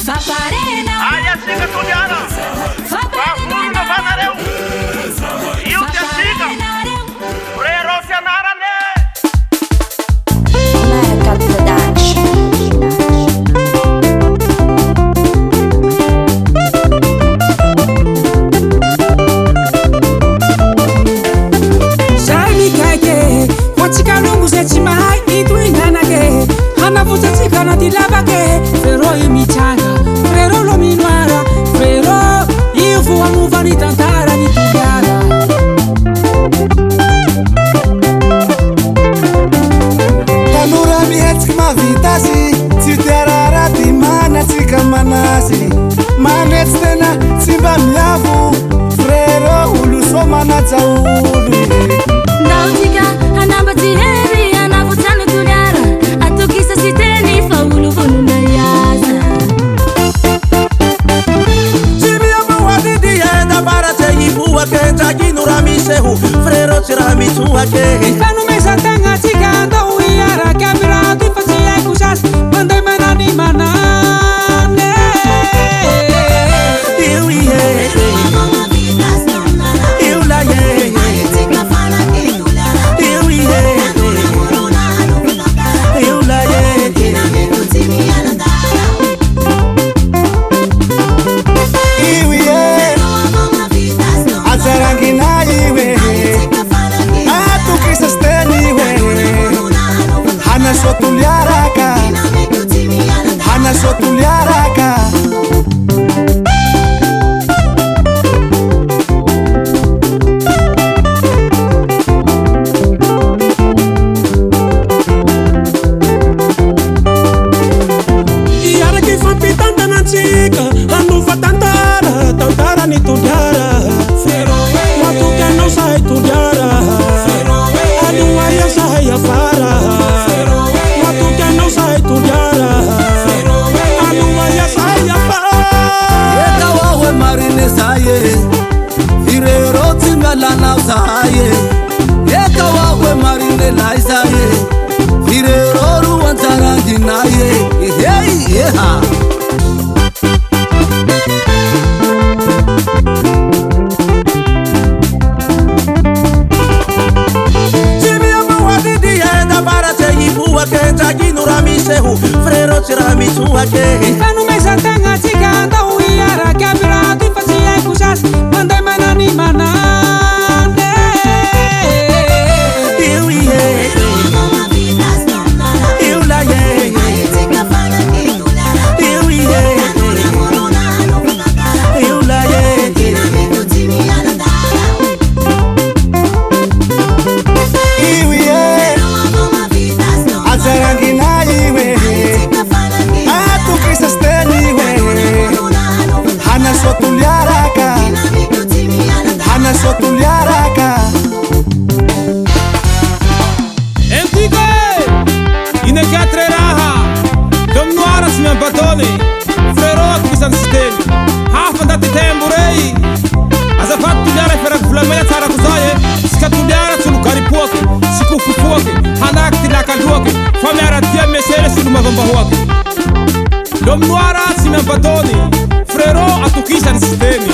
Aia siga tuliana Vafunda vanareu Iu te siga Frero te anarane America Production. Shami kake Wachika lungu zechima Itu inanake Hana vuta tika na tilabake Frero imichanga Frero lo minwara Frero Iufu wa muvani tantara ni tugara Tanura mihetski mavitasi Titerarati mana tika manasi Manets tena simba miavu Frero uluso mana taulu Nautica, anabati heavy, anavutani tuliara Atukisa siteni, faulu vununa yasa Chibiamu wadidi yenda barate Ibu wake taki nuramishehu Frero tiramisu wake Ifanu mesa tanga tika ando uiara Kabira tuifasi ya kusas Mande menani manane Iwi he Iula ye Iwi he Iula ye Iwi he Azarangi na iwe Atukisa steni we Hana sotuliaraka Hana sotuliaraka Iara que fa pitanta na chica Anuva tantara, tantara ni tuliara Watu que não sai tuliara Anuva ya sai ya fara Watu que não sai tuliara Anuva ya sai ya fara Eka wawe marine saye Firero timela na saye Eka wawe marine lai saye Firero ruwan tarangi naye Hey, yeah. Chibiamu wadidi yenda barate Ibu wake taki nuramishehu Frero tiramisu wake Ifanu mesa tanga tika ando uiara Kabira tuifasi ya kusas Mande menani manane Iwi he Iula ye Iwi he Iula ye Iwi he Azarangi na iwe Atukisa steni we Hana sotuliaraka Hana sotuliaraka Antigo Ine quatre raha Dom noara si men batoni Frero kisan sistemi Hafa ndati temburei Aza fatu tuliara fera kufulamela tara kuzaye Sika tuliara tulu karipuoke Siku fufuoke Hanak tilaka duoke Famera tia mesele sulu mavamba huoke Dom noara si men batoni Frero atukisan sistemi